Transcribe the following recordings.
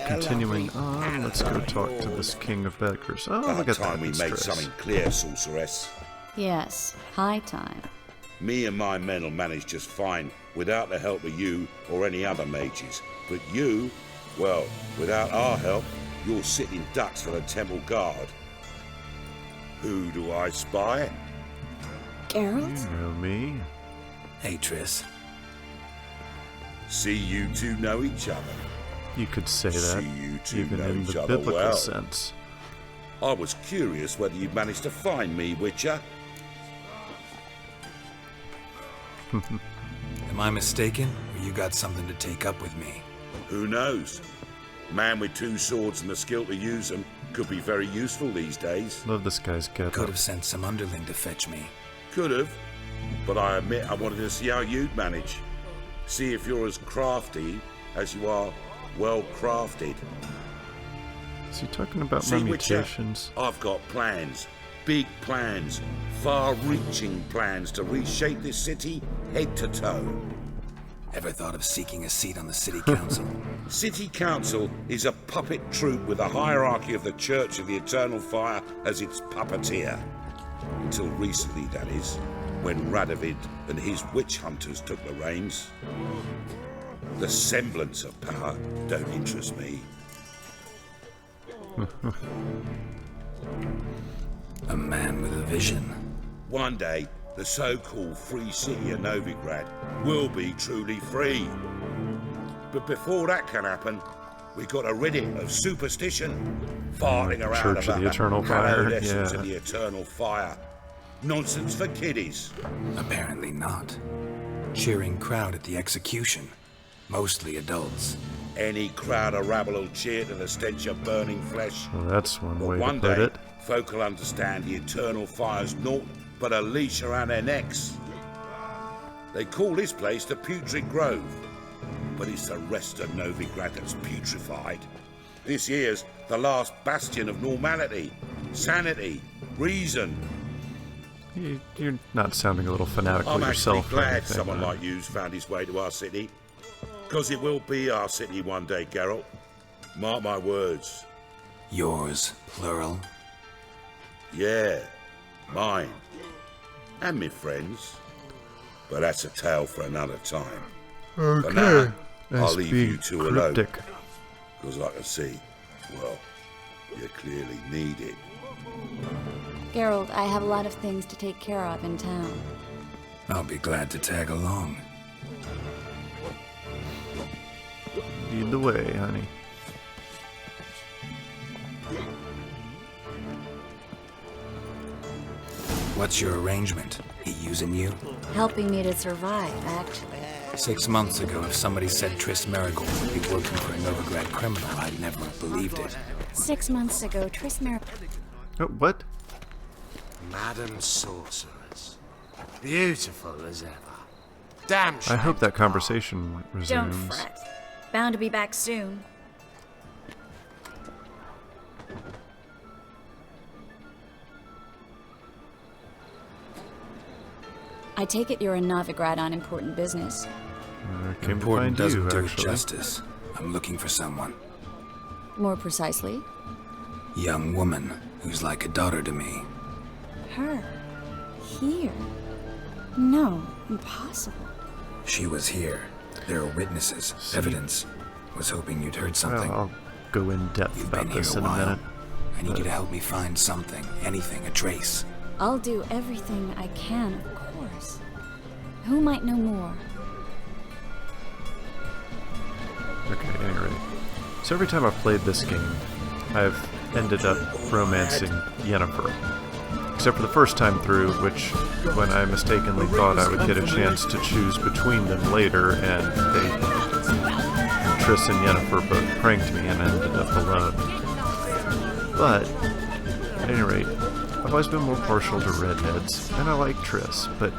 Continuing on, let's go talk to this king of beggars. Oh, look at that. Time we made something clear, sorceress. Yes, high time. Me and my men will manage just fine without the help of you or any other mages. But you, well, without our help, you're sitting ducks for the temple guard. Who do I spy? Geralt? You know me. Hey, Triss. See, you two know each other. You could say that, See, you two even know in each the other biblical well. sense. I was curious whether you'd managed to find me, Witcher. Am I mistaken, or you got something to take up with me? Who knows? Man with two swords and the skill to use them could be very useful these days. Love this guy's Could getup. have sent some underling to fetch me. Could have, but I admit I wanted to see how you'd manage. See if you're as crafty as you are well crafted. Is he talking about my See, Witcher, mutations? I've got plans. Big plans. Far-reaching plans to reshape this city head to toe. Ever thought of seeking a seat on the city council? City Council is a puppet troupe with a hierarchy of the Church of the Eternal Fire as its puppeteer. Until recently, that is, when Radovid and his witch hunters took the reins. The semblance of power don't interest me. A man with a vision. One day, the so-called free city of Novigrad will be truly free. But before that can happen, we got to rid it of superstition, farting around Church of about the Eternal Fire, lessons yeah. of the Eternal Fire. Nonsense for kiddies. Apparently not. Cheering crowd at the execution. Mostly adults. Any crowd of rabble will cheer to the stench of burning flesh. Well, that's one But way one to put day, it. folk will understand the Eternal Fire's naught but a leash around their necks. They call this place the Putrid Grove, but it's the rest of Novigrad that's putrefied. This here's the last bastion of normality, sanity, reason. You're not sounding a little fanatical I'm actually yourself. or glad anything, someone huh? like you's found his way to our city. Because it will be our city one day, Geralt. Mark my words. Yours, plural. Yeah, mine. And me friends. But that's a tale for another time. Okay. For now, Nice I'll leave being you two alone. cryptic. Because I can see, well, you clearly need it. Geralt, I have a lot of things to take care of in town. I'll be glad to tag along. Lead the way, honey. What's your arrangement? He using you? Helping me to survive, actually. 6 months ago, if somebody said Triss Marigold would be working for a Novigrad criminal, I'd never have believed it. 6 months ago, Triss Oh, what? Madam Sorceress. Beautiful as ever. Damn I shame. hope that conversation resumes. Don't fret. Bound to be back soon. I take it you're in Novigrad on important business. Came to Important find doesn't you, do it actually. justice. I'm looking for someone. More precisely, Young woman who's like a daughter to me. her. Here. No, impossible. She was here. There are witnesses, evidence. Was hoping you'd heard something. Well, I'll go in depth You've about been here this a in a while. minute. I need you to help me find something, anything, a trace. I'll do everything I can, of course. Who might know more? Okay, at any rate. So every time I've played this game, I've ended up romancing Yennefer. Except for the first time through, which, when I mistakenly thought I would get a chance to choose between them later, and Triss and Yennefer both pranked me and I ended up alone. But, at any rate, I've always been more partial to redheads, and I like Triss, but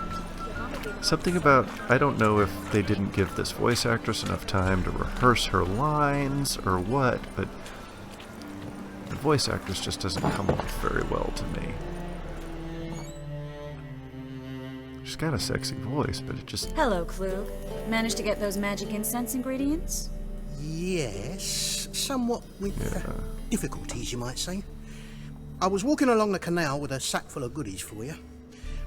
something about, I don't know if they didn't give this voice actress enough time to rehearse her lines or what, but the voice actress just doesn't come off very well to me. She's got a sexy voice, but it just... Hello, Klug. Managed to get those magic incense ingredients? Yes, somewhat with difficulties, you might say. I was walking along the canal with a sack full of goodies for you.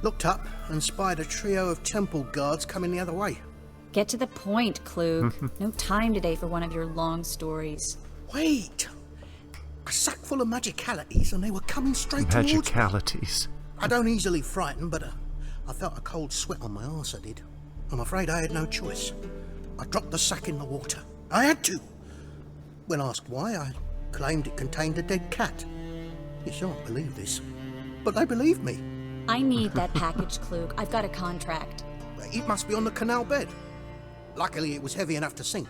Looked up and spied a trio of temple guards coming the other way. Get to the point, Klug. No time today for one of your long stories. Wait! A sack full of magicalities and they were coming straight towards me. Magicalities. I don't easily frighten, but I felt a cold sweat on my arse, I did. I'm afraid I had no choice. I dropped the sack in the water. I had to. When asked why, I claimed it contained a dead cat. You shan't believe this, but they believed me. I need that package, Klug. I've got a contract. It must be on the canal bed. Luckily, it was heavy enough to sink.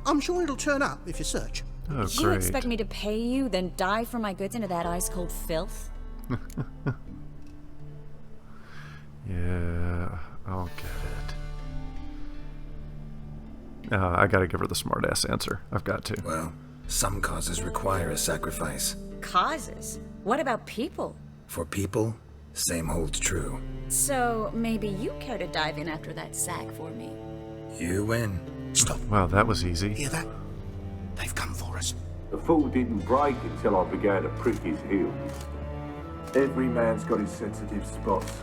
I'm sure it'll turn up if you search. Oh, You great. expect me to pay you, then dive for my goods into that ice-cold filth? Yeah, I'll get it. I gotta give her the smart-ass answer. I've got to. Well, some causes require a sacrifice. Causes? What about people? For people, same holds true. So, maybe you care to dive in after that sack for me? You win. Stop. Wow, that was easy. Hear that? They've come for us. The fall didn't break until I began to prick his heels. Every man's got his sensitive spots.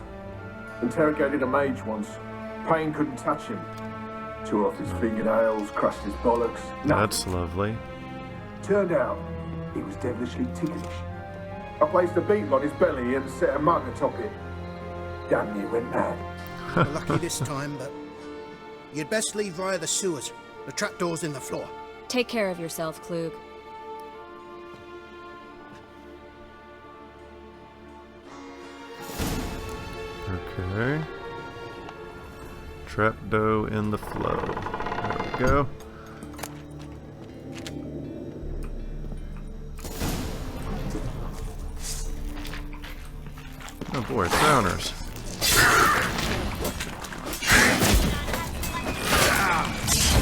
Interrogated a mage once. Pain couldn't touch him. Tore off his fingernails, crushed his bollocks. That's lovely. Turned out, he was devilishly ticklish. I placed a beetle on his belly and set a mug atop it. Damn near went mad. We're lucky this time, but you'd best leave via the sewers. The trapdoor's in the floor. Take care of yourself, Klug. Okay. Trap dough in the flow. There we go. Oh boy, drowners.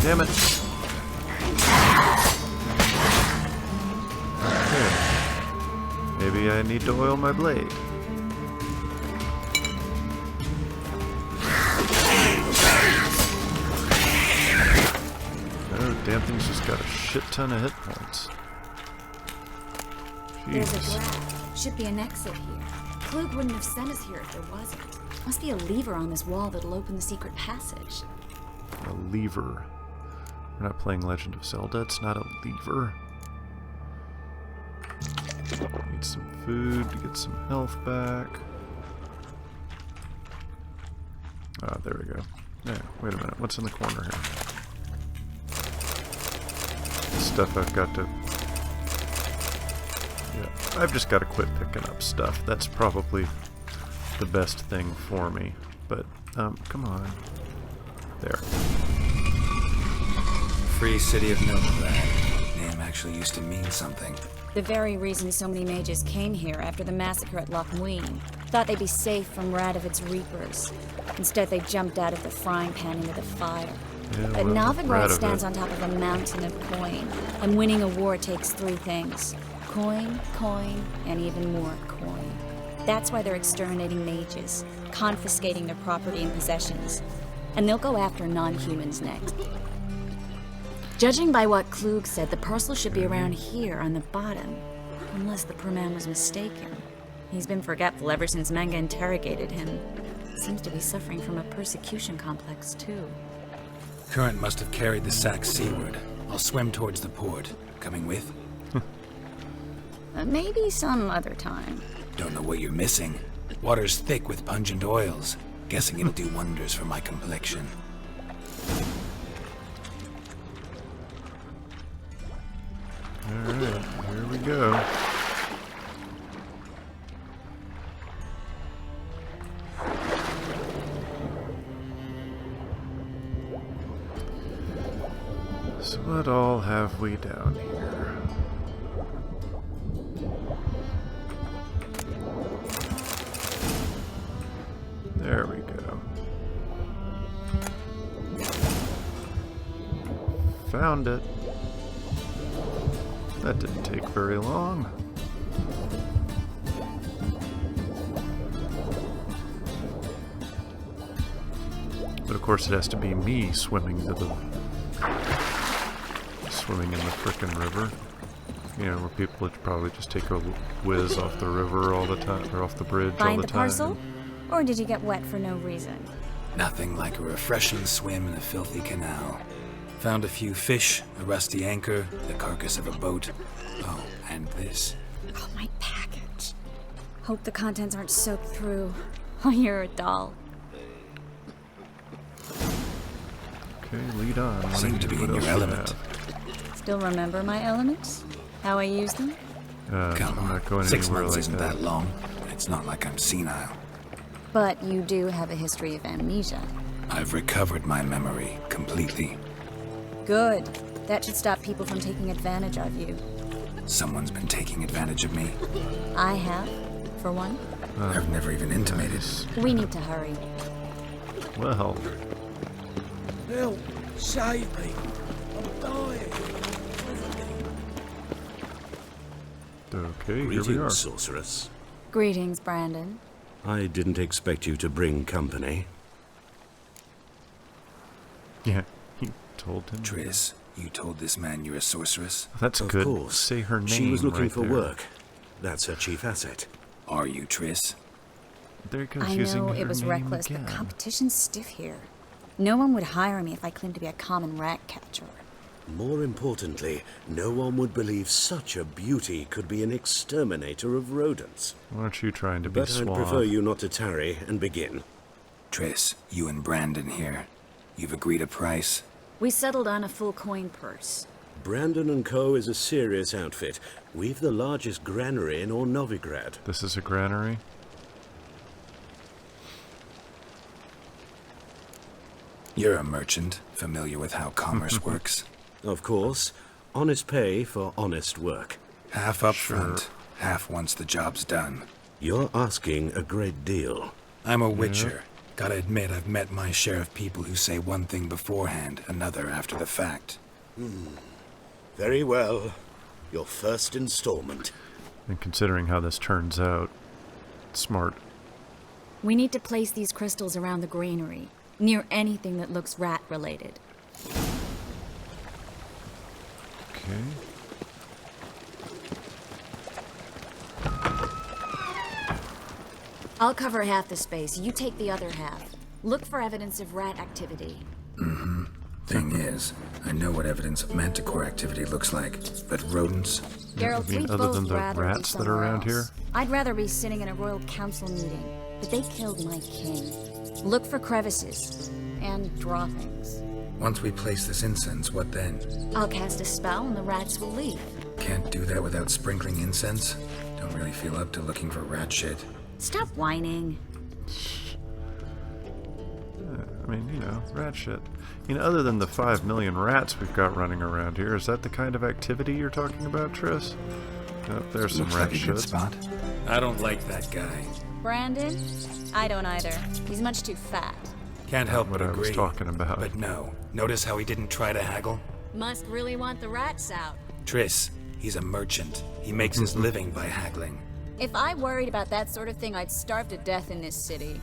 Damn it. Okay. Maybe I need to oil my blade. Oh, damn thing's just got a shit ton of hit points. There's a Jeez. grab. Should be an exit here. Klug wouldn't have sent us here if there wasn't. Must be a lever on this wall that'll open the secret passage. A lever. We're not playing Legend of Zelda, it's not a lever. Need some food to get some health back. Ah, there we go. Yeah, wait a minute, what's in the corner here? Stuff I've got to... Yeah, I've just got to quit picking up stuff. That's probably the best thing for me. But, come on. There. Free city of Novigrad. Name actually used to mean something. The very reason so many mages came here after the massacre at Loch Muin. Thought they'd be safe from Radovid's reapers. Instead, they jumped out of the frying pan into the fire. Yeah, But well, Novigrad Radovid. stands on top of a mountain of coin, and winning a war takes three things. Coin, coin, and even more coin. That's why they're exterminating mages, confiscating their property and possessions. And they'll go after non-humans next. Judging by what Klug said, the parcel should be around here on the bottom. Unless the poor man was mistaken. He's been forgetful ever since Manga interrogated him. Seems to be suffering from a persecution complex, too. Current must have carried the sack seaward. I'll swim towards the port. Coming with? Maybe some other time. Don't know what you're missing. Water's thick with pungent oils. Guessing it'll do wonders for my complexion. Alright, here we go. So what all have we down here? There we go. Found it. That didn't take very long. But of course it has to be me swimming to the swimming in the frickin' river. You know, where people would probably just take a whiz off the river all the time, or off the bridge all Find the the time. parcel? Or did you get wet for no reason? Nothing like a refreshing swim in a filthy canal. Found a few fish, a rusty anchor, the carcass of a boat. Oh, and this. Oh, my package. Hope the contents aren't soaked through. Oh, you're a doll. Okay, lead on. Why Seem don't to be you- in what your else do you element. have? Still remember my elements? How I use them? Come I'm on, not going 6 anywhere months like isn't that. that long. It's not like I'm senile. But you do have a history of amnesia. I've recovered my memory completely. Good. That should stop people from taking advantage of you. Someone's been taking advantage of me. I have, for one. I've never even intimated. We need to hurry. Well, Help! Save me! I'm dying! okay, here we are. Greetings, sorceress. Greetings, Brandon. I didn't expect you to bring company. Yeah, he told him. Triss, you told this man you're a sorceress? That's Of good. course. Say her name. She was looking right for there. work. That's her chief asset. Are you, Triss? There goes I using know her it was name reckless, again. but competition's stiff here. No one would hire me if I claimed to be a common rat catcher. More importantly, no one would believe such a beauty could be an exterminator of rodents. Aren't you trying to be But I'd suave? prefer you not to tarry and begin. Triss, you and Brandon here. You've agreed a price? We settled on a full coin purse. Brandon & Co. is a serious outfit. We've the largest granary in all Novigrad. This is a granary. You're a merchant, familiar with how commerce works. Of course, honest pay for honest work. Half up front, half once the job's done. You're asking a great deal. I'm a witcher. Gotta admit, I've met my share of people who say one thing beforehand, another after the fact. Very well. Your first installment. And considering how this turns out, smart. We need to place these crystals around the granary, near anything that looks rat-related. Okay. I'll cover half the space, you take the other half. Look for evidence of rat activity. Thing is, I know what evidence of manticore activity looks like, but rodents? Geralt, I mean, we'd other both than the rather be rats that are somewhere around else. here? I'd rather be sitting in a royal council meeting, but they killed my king. Look for crevices and droppings. Once we place this incense, what then? I'll cast a spell and the rats will leave. Can't do that without sprinkling incense? Don't really feel up to looking for rat shit. Stop whining. I mean, you know, rat shit. You know, other than the 5 million rats we've got running around here, is that the kind of activity you're talking about, Triss? Oh, there's some Looks rat like a good shit. spot. I don't like that guy. Brandon? I don't either. He's much too fat. Can't help What but I was agree. talking about. But no. Notice how he didn't try to haggle? Must really want the rats out. Triss, he's a merchant. He makes his living by haggling. If I worried about that sort of thing, I'd starve to death in this city.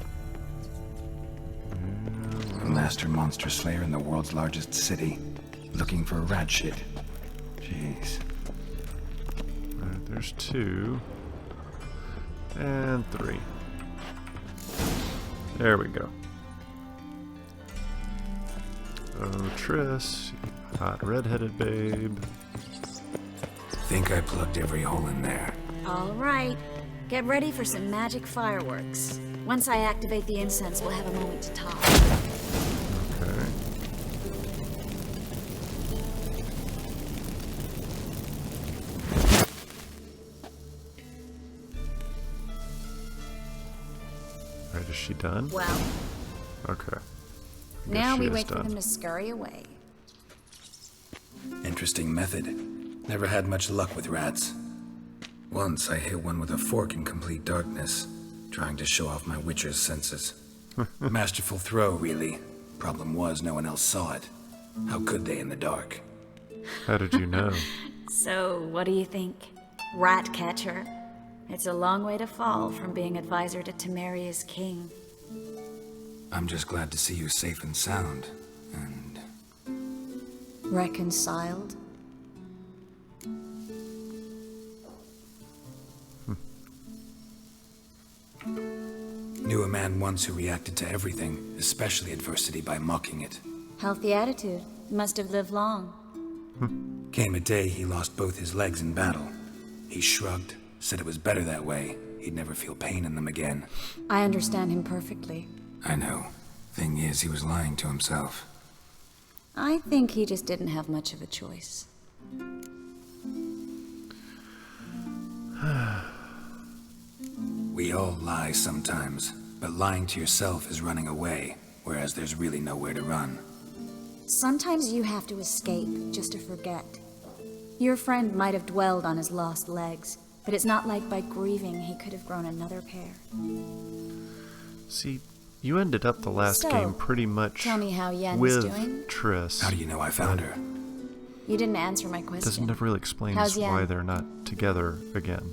A master monster slayer in the world's largest city. Looking for rat shit. Jeez. Alright, there's 2. And 3. There we go. Oh, Triss, you hot red-headed babe. Think I plugged every hole in there. All right. Get ready for some magic fireworks. Once I activate the incense, we'll have a moment to talk. Okay. Alright, is she done? Well, Okay. I guess now she we is wait for done. them to scurry away. Interesting method. Never had much luck with rats. Once I hit one with a fork in complete darkness, trying to show off my witcher's senses. Masterful throw, really. Problem was, no one else saw it. How could they in the dark? How did you know? So, what do you think? Rat catcher? It's a long way to fall from being advisor to Temeria's king. I'm just glad to see you safe and sound. And Reconciled? Knew a man once who reacted to everything, especially adversity, by mocking it. Healthy attitude. Must have lived long. Came a day he lost both his legs in battle. He shrugged, said it was better that way. He'd never feel pain in them again. I understand him perfectly. I know. Thing is, he was lying to himself. I think he just didn't have much of a choice. We all lie sometimes, but lying to yourself is running away, whereas there's really nowhere to run. Sometimes you have to escape just to forget. Your friend might have dwelled on his lost legs, but it's not like by grieving he could have grown another pair. See, you ended up the last So, game pretty much tell me how Yen's with doing. Triss. How do you know I found her? You didn't answer my question. Doesn't ever really explain How's why Yen? they're not together again.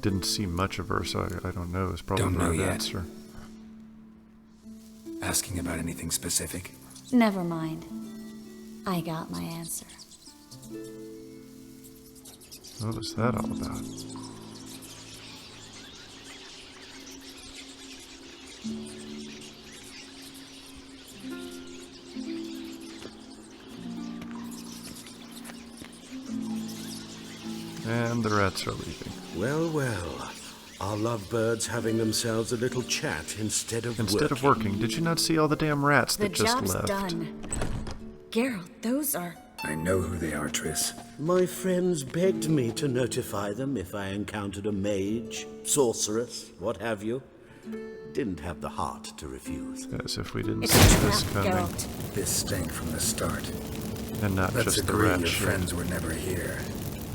Didn't see much of her, so I don't know. It's probably Don't the know right yet. answer. Asking about anything specific? Never mind. I got my answer. What was that all about? And the rats are leaving. Well, well. Our lovebirds having themselves a little chat instead of working. Did you not see all the damn rats The that just job's left? done. Geralt, those are... I know who they are, Triss. My friends begged me to notify them if I encountered a mage, sorceress, what have you. Didn't have the heart to refuse. As if we didn't It's see a this trap, coming. Geralt. This stank from the start. And not Let's just the agree rat your shit. friends were never here.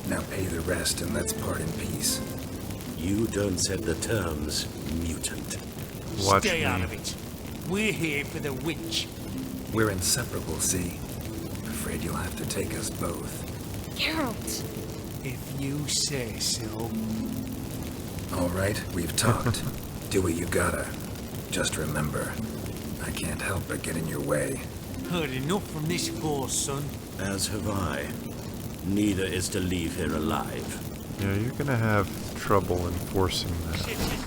Now pay the rest and let's part in peace. You don't set the terms, mutant. Watch Stay me. out of it. We're here for the witch. We're inseparable, see? Afraid you'll have to take us both. Geralt! If you say so. All right, we've talked. Do what you gotta. Just remember, I can't help but get in your way. Heard enough from this force, son. As have I. Neither is to leave here alive. Yeah, you're gonna have trouble enforcing that.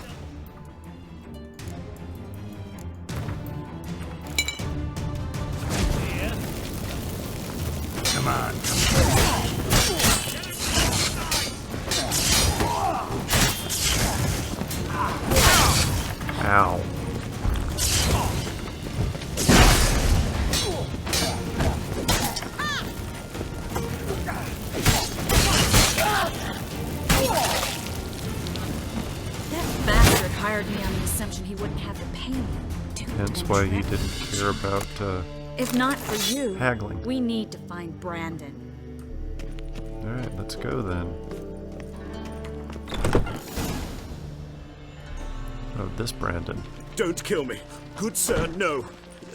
Come on. Ow. That bastard hired me on the assumption he wouldn't have to pay me. Hence why he didn't care about If not for you, haggling. we need to find Brandon. Alright, let's go then. Oh, this Brandon. Don't kill me. Good sir, no.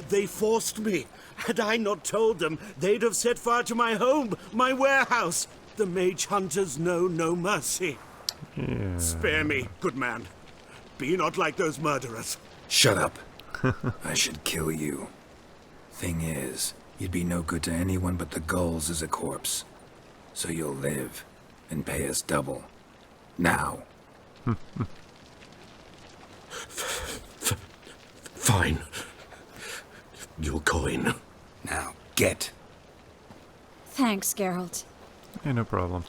They forced me. Had I not told them, they'd have set fire to my home, my warehouse. The mage hunters know no mercy. Yeah. Spare me, good man. Be not like those murderers. Shut up. I should kill you. Thing is, you'd be no good to anyone but the gulls as a corpse. So you'll live and pay us double. Now. Fine. Your coin. Now, get. Thanks, Geralt. Hey, no problem.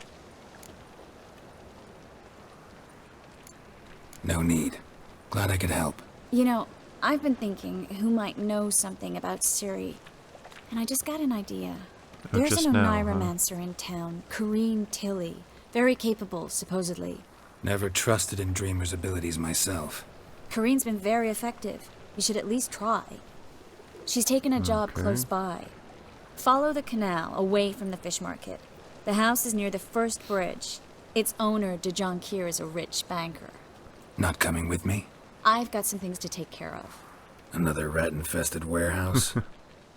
No need. Glad I could help. You know, I've been thinking who might know something about Ciri, and I just got an idea. Oh, There's just an now, huh? Oneiromancer in town, Corrine Tilly. Very capable, supposedly. Never trusted in Dreamer's abilities myself. Corrine's been very effective. You should at least try. She's taken a job Okay. close by. Follow the canal, away from the fish market. The house is near the first bridge. Its owner, de Jonquier, is a rich banker. Not coming with me? I've got some things to take care of. Another rat-infested warehouse?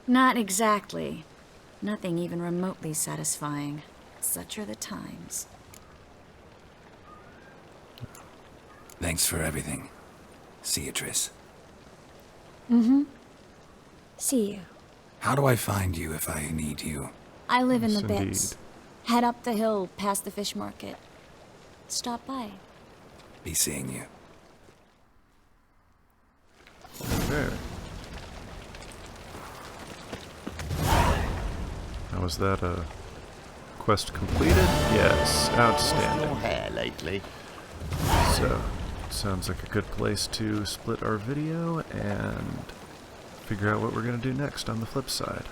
Not exactly. Nothing even remotely satisfying. Such are the times. Thanks for everything. See you, Triss. See you. How do I find you if I need you? I live in Yes, the bits. Head up the hill past the fish market. Stop by. Be seeing you. Okay. Now, was that a quest completed? Yes, outstanding. Hair lately. So, sounds like a good place to split our video and figure out what we're going to do next on the flip side.